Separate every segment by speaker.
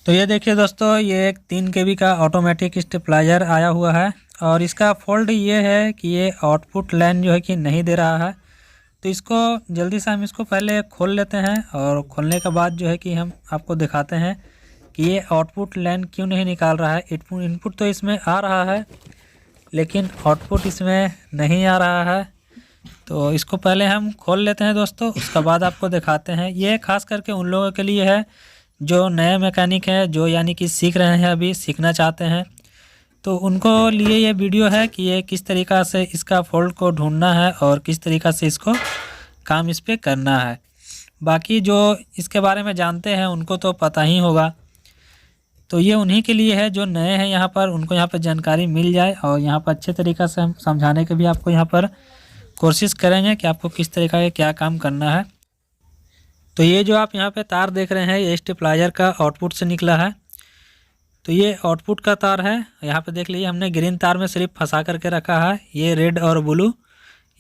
Speaker 1: तो ये देखिए दोस्तों, ये एक 3 केबी का ऑटोमेटिक स्टेबलाइजर आया हुआ है और इसका फॉल्ट ये है कि ये आउटपुट लाइन जो है कि नहीं दे रहा है। तो इसको जल्दी से हम इसको पहले खोल लेते हैं और खोलने के बाद जो है कि हम आपको दिखाते हैं कि ये आउटपुट लाइन क्यों नहीं निकाल रहा है। इनपुट तो इसमें आ रहा है लेकिन आउटपुट इसमें नहीं आ रहा है। तो इसको पहले हम खोल लेते हैं दोस्तों, उसके बाद आपको दिखाते हैं। ये खास करके उन लोगों के लिए है जो नए मैकेनिक हैं, जो यानी कि सीख रहे हैं, अभी सीखना चाहते हैं। तो उनको लिए ये वीडियो है कि ये किस तरीक़ा से इसका फॉल्ट को ढूंढना है और किस तरीक़ा से इसको काम इस पर करना है। बाकी जो इसके बारे में जानते हैं उनको तो पता ही होगा। तो ये उन्हीं के लिए है जो नए हैं यहाँ पर, उनको यहाँ पर जानकारी मिल जाए और यहाँ पर अच्छे तरीक़ा से हम समझाने के भी आपको यहाँ पर कोशिश करेंगे कि आपको किस तरीक़ा का क्या काम करना है। तो ये जो आप यहाँ पे तार देख रहे हैं ये स्टेबलाइजर का आउटपुट से निकला है। तो ये आउटपुट का तार है। यहाँ पे देख लीजिए, हमने ग्रीन तार में सिर्फ फंसा करके रखा है। ये रेड और ब्लू,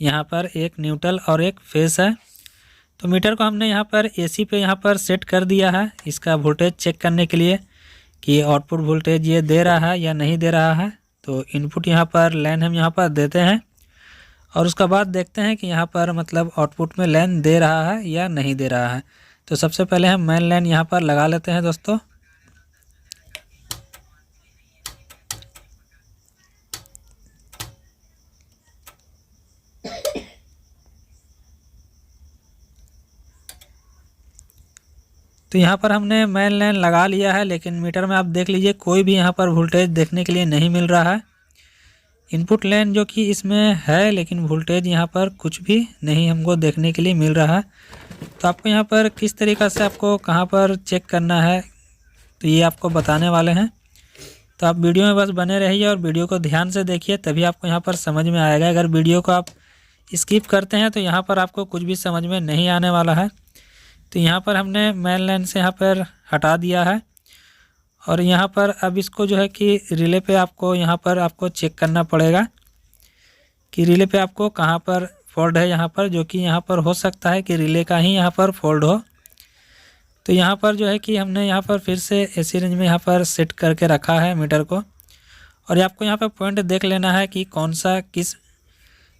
Speaker 1: यहाँ पर एक न्यूट्रल और एक फेस है। तो मीटर को हमने यहाँ पर एसी पे यहाँ पर सेट कर दिया है इसका वोल्टेज चेक करने के लिए कि आउटपुट वोल्टेज ये दे रहा है या नहीं दे रहा है। तो इनपुट यहाँ पर लाइन हम यहाँ पर देते हैं और उसका बाद देखते हैं कि यहाँ पर मतलब आउटपुट में लाइन दे रहा है या नहीं दे रहा है। तो सबसे पहले हम मेन लाइन यहाँ पर लगा लेते हैं दोस्तों। तो यहाँ पर हमने मेन लाइन लगा लिया है, लेकिन मीटर में आप देख लीजिए कोई भी यहाँ पर वोल्टेज देखने के लिए नहीं मिल रहा है। इनपुट लाइन जो कि इसमें है लेकिन वोल्टेज यहाँ पर कुछ भी नहीं हमको देखने के लिए मिल रहा है। तो आपको यहाँ पर किस तरीक़ा से आपको कहाँ पर चेक करना है तो ये आपको बताने वाले हैं। तो आप वीडियो में बस बने रहिए और वीडियो को ध्यान से देखिए, तभी आपको यहाँ पर समझ में आएगा। अगर वीडियो को आप स्किप करते हैं तो यहाँ पर आपको कुछ भी समझ में नहीं आने वाला है। तो यहाँ पर हमने मेन लाइन से यहाँ पर हटा दिया है और यहाँ पर अब इसको जो है कि रिले पे आपको यहाँ पर आपको चेक करना पड़ेगा कि रिले पे आपको कहाँ पर फॉल्ट है। यहाँ पर जो कि यहाँ पर हो सकता है कि रिले का ही यहाँ पर फॉल्ट हो। तो यहाँ पर जो है कि हमने यहाँ पर फिर से एसी रेंज में यहाँ पर सेट करके रखा है मीटर को और आपको यहाँ पर पॉइंट देख लेना है कि कौन सा किस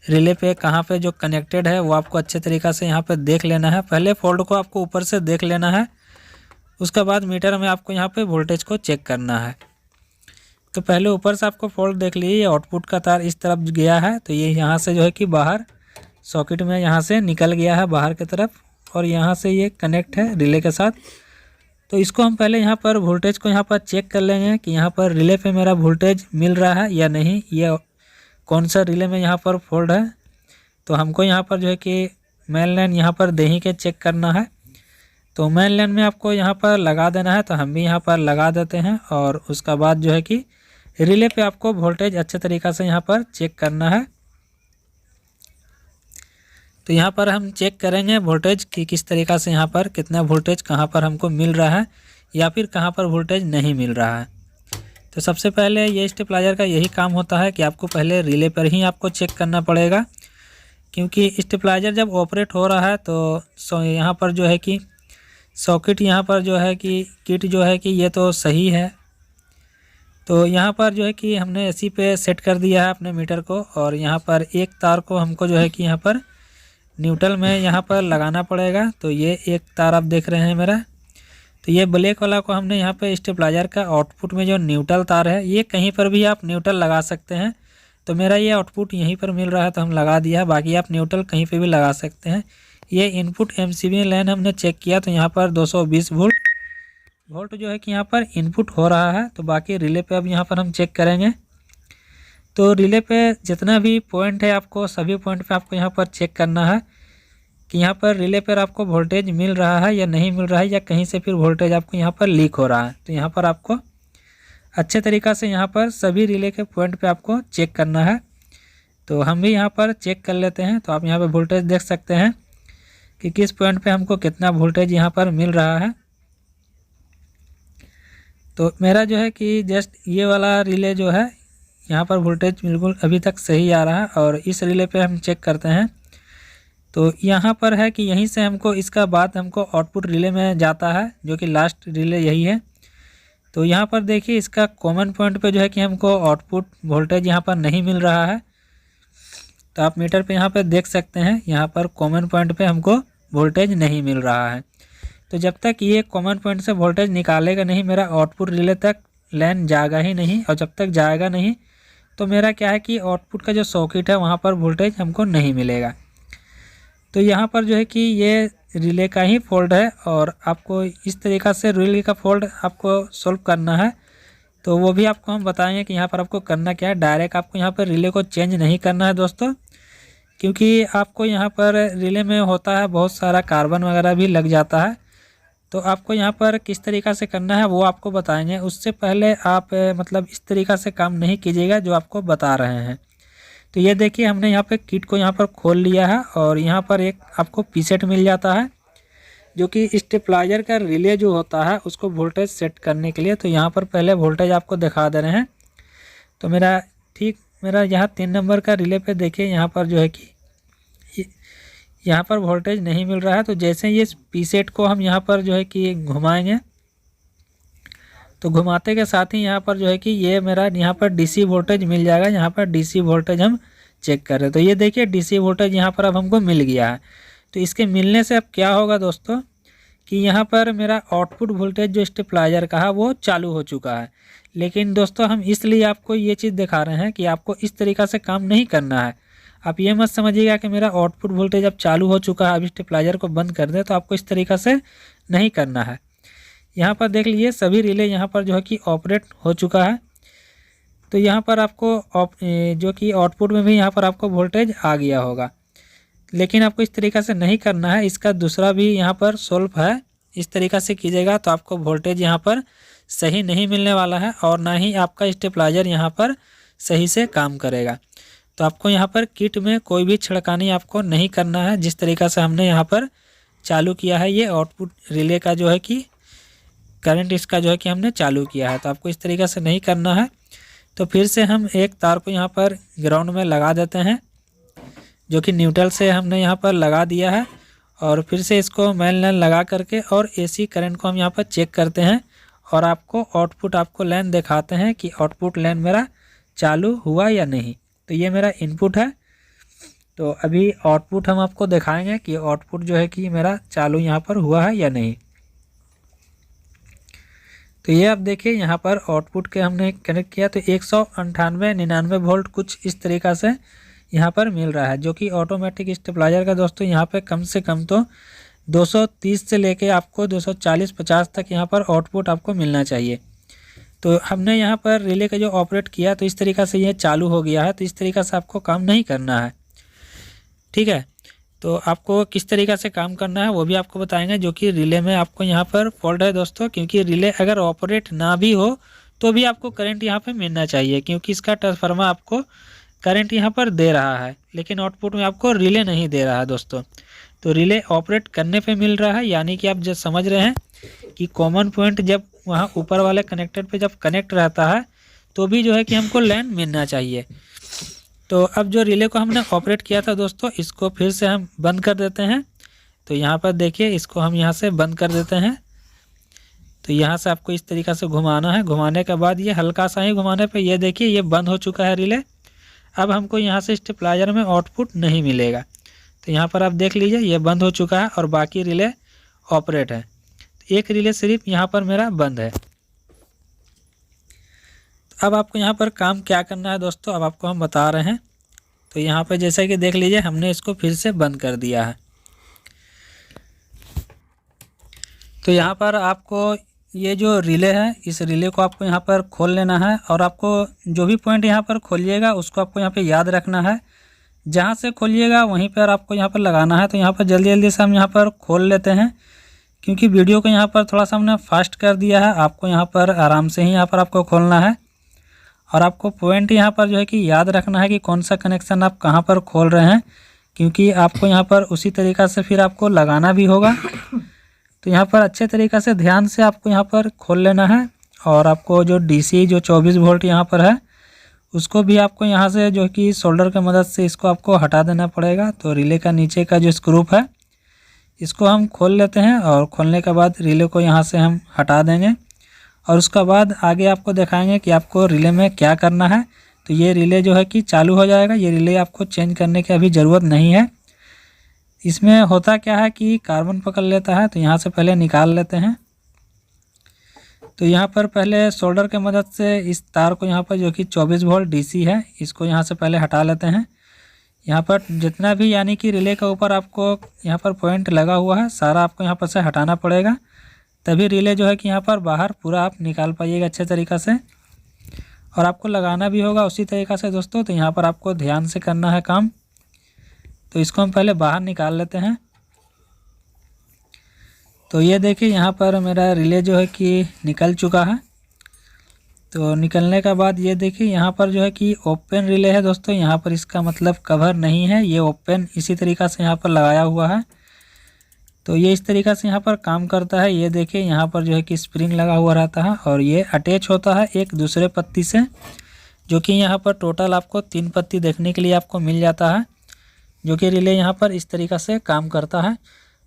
Speaker 1: रिले पे कहाँ पे जो कनेक्टेड है वो आपको अच्छे तरीक़ा से यहाँ पे देख लेना है। पहले फॉल्ट को आपको ऊपर से देख लेना है, उसके बाद मीटर में आपको यहाँ पे वोल्टेज को चेक करना है। तो पहले ऊपर से आपको फॉल्ट देख लीजिए, ये आउटपुट का तार इस तरफ गया है तो ये यहाँ से जो है कि बाहर सॉकेट में यहाँ से निकल गया है बाहर की तरफ और यहाँ से ये कनेक्ट है रिले के साथ। तो इसको हम पहले यहाँ पर वोल्टेज को यहाँ पर चेक कर लेंगे कि यहाँ पर रिले पे मेरा वोल्टेज मिल रहा है या नहीं, ये कौन सा रिले में यहाँ पर फॉल्ट है। तो हमको यहाँ पर जो है कि मेन लाइन यहाँ पर दे ही के चेक करना है। तो मेन लाइन में आपको यहाँ पर लगा देना है, तो हम भी यहाँ पर लगा देते हैं और उसका बाद जो है कि रिले पे आपको वोल्टेज अच्छे तरीक़ा से यहाँ पर चेक करना है। तो यहाँ पर हम चेक करेंगे वोल्टेज कि किस तरीक़ा से यहाँ पर कितना वोल्टेज कहाँ पर हमको मिल रहा है या फिर कहाँ पर वोल्टेज नहीं मिल रहा है। तो सबसे पहले ये स्टेबलाइजर का यही काम होता है कि आपको पहले रिले पर ही आपको चेक करना पड़ेगा, क्योंकि स्टेबलाइजर जब ऑपरेट हो रहा है तो यहाँ पर जो है कि सॉकेट यहाँ पर जो है कि किट जो है कि ये तो सही है। तो यहाँ पर जो है कि हमने एसी पे सेट कर दिया है अपने मीटर को और यहाँ पर एक तार को हमको जो है कि यहाँ पर न्यूट्रल में यहाँ पर लगाना पड़ेगा। तो ये एक तार आप देख रहे हैं मेरा, तो ये ब्लैक वाला को हमने यहाँ पे स्टेबलाइजर का आउटपुट में जो न्यूट्रल तार है, ये कहीं पर भी आप न्यूट्रल लगा सकते हैं। तो मेरा ये आउटपुट यहीं पर मिल रहा है तो हम लगा दिया, बाकी आप न्यूट्रल कहीं पे भी लगा सकते हैं। ये इनपुट एमसीबी लाइन हमने चेक किया तो यहाँ पर 220 वोल्ट जो है कि यहाँ पर इनपुट हो रहा है। तो बाकी रिले पे अब यहाँ पर हम चेक करेंगे। तो रिले पे जितना भी पॉइंट है आपको सभी पॉइंट पे आपको यहाँ पर चेक करना है कि यहाँ पर रिले पर आपको वोल्टेज मिल रहा है या नहीं मिल रहा है, या कहीं से फिर वोल्टेज आपको यहाँ पर लीक हो रहा है। तो यहाँ पर आपको अच्छे तरीक़ा से यहाँ पर सभी रिले के पॉइंट पे आपको चेक करना है। तो हम भी यहाँ पर चेक कर लेते हैं। तो आप यहाँ पर वोल्टेज देख सकते हैं कि किस पॉइंट पे हमको कितना वोल्टेज यहाँ पर मिल रहा है। तो मेरा जो है कि जस्ट ये वाला रिले जो है यहाँ पर वोल्टेज बिल्कुल अभी तक सही आ रहा है और इस रिले पे हम चेक करते हैं। तो यहाँ पर है कि यहीं से हमको इसका बाद हमको आउटपुट रिले में जाता है, जो कि लास्ट रिले यही है। तो यहाँ पर देखिए इसका कॉमन पॉइंट पे जो है कि हमको आउटपुट वोल्टेज यहाँ पर नहीं मिल रहा है। तो आप मीटर पे यहाँ पर देख सकते हैं, यहाँ पर कॉमन पॉइंट पे हमको वोल्टेज नहीं मिल रहा है। तो जब तक ये कॉमन पॉइंट से वोल्टेज निकालेगा नहीं, मेरा आउटपुट रिले तक लाइन जाएगा ही नहीं। और जब तक जाएगा नहीं तो मेरा क्या है कि आउटपुट का जो सॉकेट है वहाँ पर वोल्टेज हमको नहीं मिलेगा। तो यहाँ पर जो है कि ये रिले का ही फॉल्ट है और आपको इस तरीक़ा से रिले का फॉल्ट आपको सोल्व करना है। तो वो भी आपको हम बताएंगे कि यहाँ पर आपको करना क्या है। डायरेक्ट आपको यहाँ पर रिले को चेंज नहीं करना है दोस्तों, क्योंकि आपको यहाँ पर रिले में होता है बहुत सारा कार्बन वगैरह भी लग जाता है। तो आपको यहाँ पर किस तरीक़ा से करना है वो आपको बताएंगे। उससे पहले आप मतलब इस तरीक़ा से काम नहीं कीजिएगा जो आपको बता रहे हैं। तो ये देखिए हमने यहाँ पे किट को यहाँ पर खोल लिया है और यहाँ पर एक आपको पीसेट मिल जाता है जो कि स्टेबलाइजर का रिले जो होता है उसको वोल्टेज सेट करने के लिए। तो यहाँ पर पहले वोल्टेज आपको दिखा दे रहे हैं। तो मेरा यहाँ 3 नंबर का रिले पे देखिए यहाँ पर जो है कि यहाँ पर वोल्टेज नहीं मिल रहा है। तो जैसे ये पीसेट को हम यहाँ पर जो है कि घुमाएंगे तो घुमाते के साथ ही यहाँ पर जो है कि ये मेरा यहाँ पर डीसी वोल्टेज मिल जाएगा। यहाँ पर डीसी वोल्टेज हम चेक कर रहे हैं। तो ये देखिए डीसी वोल्टेज यहाँ पर अब हमको मिल गया है। तो इसके मिलने से अब क्या होगा दोस्तों कि यहाँ पर मेरा आउटपुट वोल्टेज जो स्टेबलाइजर का है वो चालू हो चुका है। लेकिन दोस्तों हम इसलिए आपको ये चीज़ दिखा रहे हैं कि आपको इस तरीक़ा से काम नहीं करना है। आप ये मत समझिएगा कि मेरा आउटपुट वोल्टेज अब चालू हो चुका है, अब स्टेबलाइजर को बंद कर दें। तो आपको इस तरीक़ा से नहीं करना है। यहाँ पर देख लीजिए सभी रिले यहाँ पर जो है कि ऑपरेट हो चुका है। तो यहाँ पर आपको जो कि आउटपुट में भी यहाँ पर आपको वोल्टेज आ गया होगा। लेकिन आपको इस तरीक़ा से नहीं करना है। इसका दूसरा भी यहाँ पर सोल्व है। इस तरीक़ा से कीजिएगा तो आपको वोल्टेज यहाँ पर सही नहीं मिलने वाला है और ना ही आपका स्टेबलाइजर यहाँ पर सही से काम करेगा। तो आपको यहाँ पर किट में कोई भी छिड़कानी आपको नहीं करना है। जिस तरीक़ा से हमने यहाँ पर चालू किया है ये आउटपुट रिले का जो है कि करंट इसका जो है कि हमने चालू किया है। तो आपको इस तरीक़ा से नहीं करना है। तो फिर से हम एक तार को यहाँ पर ग्राउंड में लगा देते हैं जो कि न्यूट्रल से हमने यहाँ पर लगा दिया है। और फिर से इसको मेन लाइन लगा करके और एसी करंट को हम यहाँ पर चेक करते हैं और आपको आउटपुट आपको लाइन दिखाते हैं कि आउटपुट लाइन मेरा चालू हुआ या नहीं। तो ये मेरा इनपुट है। तो अभी आउटपुट हम आपको दिखाएंगे कि आउटपुट जो है कि मेरा चालू यहाँ पर हुआ है या नहीं। तो ये आप देखिए यहाँ पर आउटपुट के हमने कनेक्ट किया तो 198-99 वोल्ट कुछ इस तरीक़ा से यहाँ पर मिल रहा है, जो कि ऑटोमेटिक स्टेबलाइजर का दोस्तों यहाँ पे कम से कम तो 230 से लेके आपको 240-50 तक यहाँ पर आउटपुट आपको मिलना चाहिए। तो हमने यहाँ पर रिले का जो ऑपरेट किया तो इस तरीक़ा से ये चालू हो गया है। तो इस तरीक़ा से आपको काम नहीं करना है, ठीक है। तो आपको किस तरीक़ा से काम करना है वो भी आपको बताएंगे, जो कि रिले में आपको यहाँ पर फॉल्ट है दोस्तों। क्योंकि रिले अगर ऑपरेट ना भी हो तो भी आपको करंट यहाँ पे मिलना चाहिए, क्योंकि इसका ट्रांसफार्मर आपको करंट यहाँ पर दे रहा है लेकिन आउटपुट में आपको रिले नहीं दे रहा है दोस्तों। तो रिले ऑपरेट करने पे मिल रहा है, यानी कि आप जब समझ रहे हैं कि कॉमन पॉइंट जब वहाँ ऊपर वाले कनेक्टर पे जब कनेक्ट रहता है तो भी जो है कि हमको लाइन मिलना चाहिए। तो अब जो रिले को हमने ऑपरेट किया था दोस्तों, इसको फिर से हम बंद कर देते हैं। तो यहाँ पर देखिए इसको हम यहाँ से बंद कर देते हैं। तो यहाँ से आपको इस तरीक़ा से घुमाना है। घुमाने के बाद ये हल्का सा ही घुमाने पे ये देखिए ये बंद हो चुका है रिले। अब हमको यहाँ से स्टेबलाइजर में आउटपुट नहीं मिलेगा। तो यहाँ पर आप देख लीजिए ये बंद हो चुका है और बाकी रिले ऑपरेट है। तो एक रिले सिर्फ यहाँ पर मेरा बंद है। तो अब आपको यहाँ पर काम क्या करना है दोस्तों, अब आपको हम बता रहे हैं। तो यहाँ पर जैसा कि देख लीजिए हमने इसको फिर से बंद कर दिया है। तो यहाँ पर आपको ये जो रिले है इस रिले को आपको यहाँ पर खोल लेना है और आपको जो भी पॉइंट यहाँ पर खोलिएगा उसको आपको यहाँ पे याद रखना है। जहाँ से खोलिएगा वहीं पर आपको यहाँ पर लगाना है। तो यहाँ पर जल्दी जल्दी से हम यहाँ पर खोल लेते हैं, क्योंकि वीडियो को यहाँ पर थोड़ा सा हमने फास्ट कर दिया है। आपको यहाँ पर आराम से ही यहाँ पर आपको खोलना है और आपको पॉइंट यहाँ पर जो है कि याद रखना है कि कौन सा कनेक्शन आप कहाँ पर खोल रहे हैं, क्योंकि आपको यहाँ पर उसी तरीक़ा से फिर आपको लगाना भी होगा। तो यहाँ पर अच्छे तरीक़े से ध्यान से आपको यहाँ पर खोल लेना है और आपको जो डीसी जो 24 वोल्ट यहाँ पर है उसको भी आपको यहाँ से जो कि शोल्डर की मदद से इसको आपको हटा देना पड़ेगा। तो रिले का नीचे का जो स्क्रू है इसको हम खोल लेते हैं और खोलने के बाद रिले को यहाँ से हम हटा देंगे और उसका बाद आगे आपको दिखाएंगे कि आपको रिले में क्या करना है। तो ये रिले जो है कि चालू हो जाएगा। ये रिले आपको चेंज करने की अभी ज़रूरत नहीं है। इसमें होता क्या है कि कार्बन पकड़ लेता है, तो यहाँ से पहले निकाल लेते हैं। तो यहाँ पर पहले सोल्डर के मदद से इस तार को यहाँ पर जो कि 24 वोल्ट डीसी है, इसको यहाँ से पहले हटा लेते हैं। यहाँ पर जितना भी यानी कि रिले के ऊपर आपको यहाँ पर पॉइंट लगा हुआ है, सारा आपको यहाँ पर से हटाना पड़ेगा, तभी रिले जो है कि यहाँ पर बाहर पूरा आप निकाल पाइएगा अच्छे तरीक़ा से। और आपको लगाना भी होगा उसी तरीक़ा से दोस्तों। तो यहाँ पर आपको ध्यान से करना है काम। तो इसको हम पहले बाहर निकाल लेते हैं। तो ये देखिए यहाँ पर मेरा रिले जो है कि निकल चुका है। तो निकलने का बाद ये देखिए यहाँ पर जो है कि ओपन रिले है दोस्तों। यहाँ पर इसका मतलब कवर नहीं है, ये ओपन इसी तरीक़ा से यहाँ पर लगाया हुआ है। तो ये इस तरीक़ा से यहाँ पर काम करता है। ये देखिए यहाँ पर जो है कि स्प्रिंग लगा हुआ रहता है और ये अटैच होता है एक दूसरे पत्ती से, जो कि यहाँ पर टोटल आपको 3 पत्ती देखने के लिए आपको मिल जाता है, जो कि रिले यहाँ पर इस तरीक़ा से काम करता है।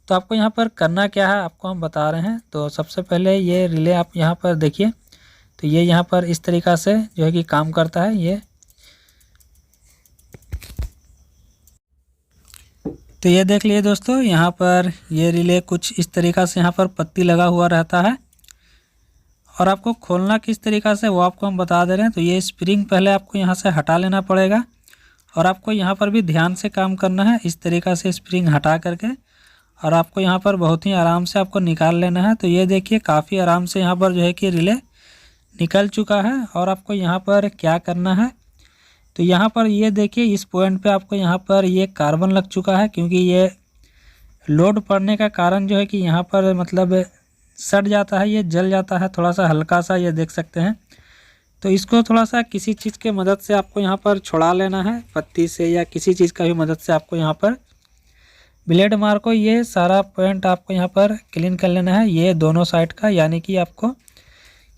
Speaker 1: तो आपको यहाँ पर करना क्या है आपको हम बता रहे हैं। तो सबसे पहले ये रिले आप यहाँ पर देखिए, तो ये यहाँ पर इस तरीक़ा से जो है कि काम करता है ये। तो ये देख लिए दोस्तों, यहाँ पर ये रिले कुछ इस तरीक़ा से यहाँ पर पत्ती लगा हुआ रहता है। और आपको खोलना किस तरीक़ा से वो आपको हम बता दे रहे हैं। तो ये स्प्रिंग पहले आपको यहाँ से हटा लेना पड़ेगा और आपको यहाँ पर भी ध्यान से काम करना है, इस तरीक़ा से स्प्रिंग हटा करके। और आपको यहाँ पर बहुत ही आराम से आपको निकाल लेना है। तो ये देखिए काफ़ी आराम से यहाँ पर जो है कि रिले निकल चुका है। और आपको यहाँ पर क्या करना है, तो यहाँ पर ये देखिए इस पॉइंट पे आपको यहाँ पर ये कार्बन लग चुका है, क्योंकि ये लोड पड़ने का कारण जो है कि यहाँ पर मतलब सट जाता है, ये जल जाता है थोड़ा सा हल्का सा, ये देख सकते हैं। तो इसको थोड़ा सा किसी चीज़ के मदद से आपको यहाँ पर छुड़ा लेना है, पत्ती से या किसी चीज़ का भी मदद से आपको यहाँ पर ब्लेड मार को ये सारा पॉइंट आपको यहाँ पर क्लीन कर लेना है, ये दोनों साइड का। यानी कि आपको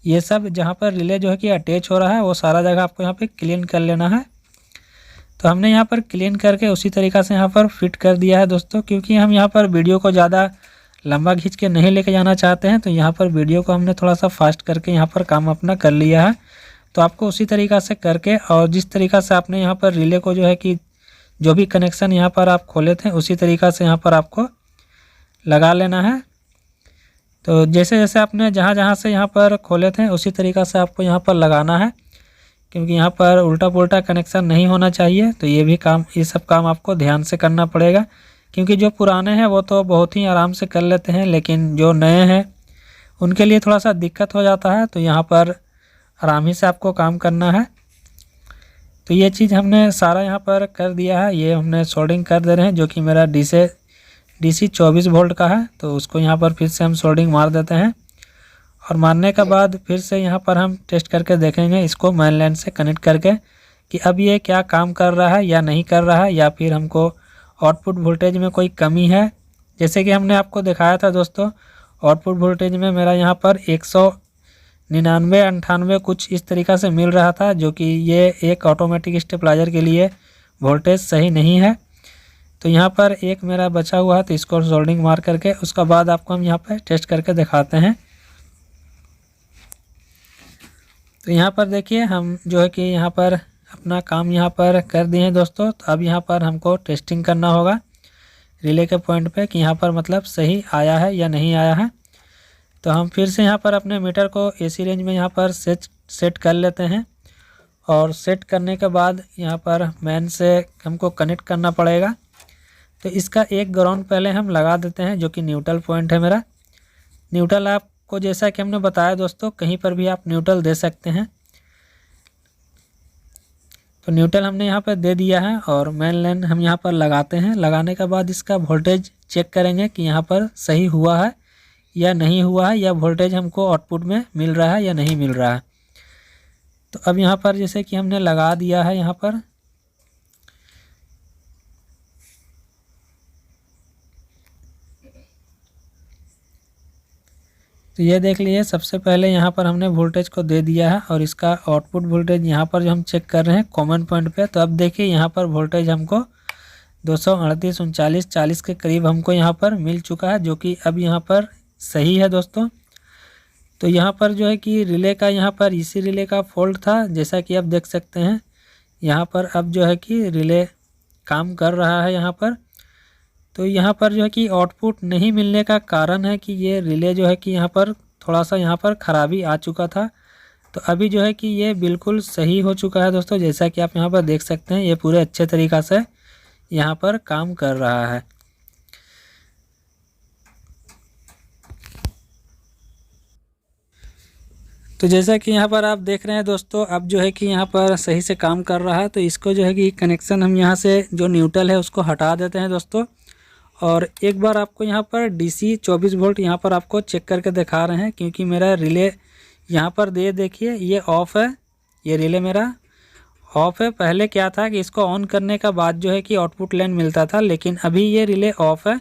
Speaker 1: ये सब जहाँ पर रिले जो है कि अटैच हो रहा है वो सारा जगह आपको यहाँ पे क्लीन कर लेना है। तो हमने यहाँ पर क्लीन करके उसी तरीक़ा से यहाँ पर फिट कर दिया है दोस्तों, क्योंकि हम यहाँ पर वीडियो को ज़्यादा लंबा खींच के नहीं लेके जाना चाहते हैं। तो यहाँ पर वीडियो को हमने थोड़ा सा फास्ट करके यहाँ पर काम अपना कर लिया है। तो आपको उसी तरीक़ा से करके और जिस तरीक़ा से आपने यहाँ पर रिले को जो है कि जो भी कनेक्शन यहाँ पर आप खोले थे उसी तरीक़ा से यहाँ पर आपको लगा लेना है। तो जैसे जैसे आपने जहाँ जहाँ से यहाँ पर खोले थे उसी तरीक़ा से आपको यहाँ पर लगाना है, क्योंकि यहाँ पर उल्टा पुल्टा कनेक्शन नहीं होना चाहिए। तो ये सब काम आपको ध्यान से करना पड़ेगा, क्योंकि जो पुराने हैं वो तो बहुत ही आराम से कर लेते हैं, लेकिन जो नए हैं उनके लिए थोड़ा सा दिक्कत हो जाता है। तो यहाँ पर आराम ही से आपको काम करना है। तो ये चीज़ हमने सारा यहाँ पर कर दिया है। ये हमने सोल्डिंग कर दे रहे हैं, जो कि मेरा डीसी 24 वोल्ट का है। तो उसको यहाँ पर फिर से हम सोल्डिंग मार देते हैं और मारने के बाद फिर से यहाँ पर हम टेस्ट करके देखेंगे इसको मेन लाइन से कनेक्ट करके कि अब ये क्या काम कर रहा है या नहीं कर रहा है, या फिर हमको आउटपुट वोल्टेज में कोई कमी है। जैसे कि हमने आपको दिखाया था दोस्तों, आउटपुट वोल्टेज में मेरा यहाँ पर 199-98 कुछ इस तरीक़ा से मिल रहा था, जो कि ये एक ऑटोमेटिक स्टेबलाइजर के लिए वोल्टेज सही नहीं है। तो यहाँ पर एक मेरा बचा हुआ है, तो इसको सोल्डिंग मार करके उसका बाद आपको हम यहाँ पर टेस्ट करके दिखाते हैं। तो यहाँ पर देखिए हम जो है कि यहाँ पर अपना काम यहाँ पर कर दिए हैं दोस्तों। तो अब यहाँ पर हमको टेस्टिंग करना होगा रिले के पॉइंट पे कि यहाँ पर मतलब सही आया है या नहीं आया है। तो हम फिर से यहाँ पर अपने मीटर को एसी रेंज में यहाँ पर सेट कर लेते हैं और सेट करने के बाद यहाँ पर मेन से हमको कनेक्ट करना पड़ेगा। तो इसका एक ग्राउंड पहले हम लगा देते हैं, जो कि न्यूट्रल पॉइंट है मेरा। न्यूट्रल आपको जैसा कि हमने बताया दोस्तों, कहीं पर भी आप न्यूट्रल दे सकते हैं। तो न्यूट्रल हमने यहाँ पर दे दिया है और मेन लाइन हम यहाँ पर लगाते हैं। लगाने के बाद इसका वोल्टेज चेक करेंगे कि यहाँ पर सही हुआ है या नहीं हुआ है, या वोल्टेज हमको आउटपुट में मिल रहा है या नहीं मिल रहा है। तो अब यहाँ पर जैसे कि हमने लगा दिया है यहाँ पर, तो ये देख लीजिए सबसे पहले यहाँ पर हमने वोल्टेज को दे दिया है और इसका आउटपुट वोल्टेज यहाँ पर जो हम चेक कर रहे हैं कॉमन पॉइंट पे। तो अब देखिए यहाँ पर वोल्टेज हमको 238-39-40 के करीब हमको यहाँ पर मिल चुका है, जो कि अब यहाँ पर सही है दोस्तों। तो यहाँ पर जो है कि रिले का यहाँ पर इसी रिले का फॉल्ट था, जैसा कि आप देख सकते हैं। यहाँ पर अब जो है कि रिले काम कर रहा है यहाँ पर। तो यहाँ पर जो है कि आउटपुट नहीं मिलने का कारण है कि ये रिले जो है कि यहाँ पर थोड़ा सा यहाँ पर ख़राबी आ चुका था। तो अभी जो है कि ये बिल्कुल सही हो चुका है दोस्तों, जैसा कि आप यहाँ पर देख सकते हैं। ये पूरे अच्छे तरीक़ा से यहाँ पर काम कर रहा है। तो जैसा कि यहाँ पर आप देख रहे हैं दोस्तों, अब जो है कि यहाँ पर सही से काम कर रहा है। तो इसको जो है कि कनेक्शन हम यहाँ से जो न्यूट्रल है उसको हटा देते हैं दोस्तों। और एक बार आपको यहाँ पर DC 24 वोल्ट यहाँ पर आपको चेक करके दिखा रहे हैं, क्योंकि मेरा रिले यहाँ पर देखिए ये ऑफ़ है। ये रिले मेरा ऑफ़ है। पहले क्या था कि इसको ऑन करने का बाद जो है कि आउटपुट लाइन मिलता था, लेकिन अभी ये रिले ऑफ़ है,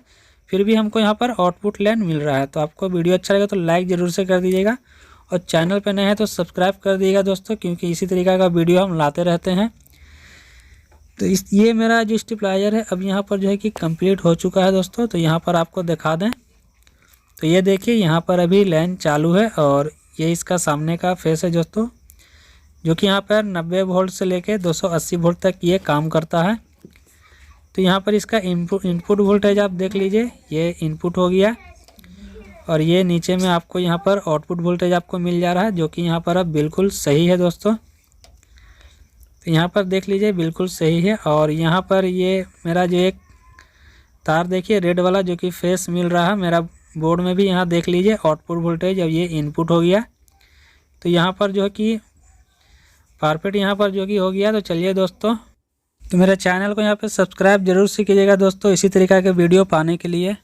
Speaker 1: फिर भी हमको यहाँ पर आउटपुट लाइन मिल रहा है। तो आपको वीडियो अच्छा लगा तो लाइक ज़रूर से कर दीजिएगा, और चैनल पर नए हैं तो सब्सक्राइब कर दीजिएगा दोस्तों, क्योंकि इसी तरीक़ा का वीडियो हम लाते रहते हैं। तो ये मेरा जो स्टेबलाइजर है अब यहाँ पर जो है कि कंप्लीट हो चुका है दोस्तों। तो यहाँ पर आपको दिखा दें तो ये देखिए यहाँ पर अभी लाइन चालू है, और ये इसका सामने का फेस है दोस्तों, जो कि यहाँ पर 90 वोल्ट से लेके 280 वोल्ट तक ये काम करता है। तो यहाँ पर इसका इनपुट वोल्टेज आप देख लीजिए, ये इनपुट हो गया, और ये नीचे में आपको यहाँ पर आउटपुट वोल्टेज आपको मिल जा रहा है, जो कि यहाँ पर अब बिल्कुल सही है दोस्तों। तो यहाँ पर देख लीजिए बिल्कुल सही है। और यहाँ पर ये मेरा जो एक तार देखिए रेड वाला, जो कि फेस मिल रहा है मेरा बोर्ड में भी, यहाँ देख लीजिए आउटपुट वोल्टेज अब ये इनपुट हो गया। तो यहाँ पर जो है कि परफेक्ट यहाँ पर जो कि हो गया। तो चलिए दोस्तों, तो मेरे चैनल को यहाँ पे सब्सक्राइब जरूर से कीजिएगा दोस्तों, इसी तरीक़ा के वीडियो पाने के लिए।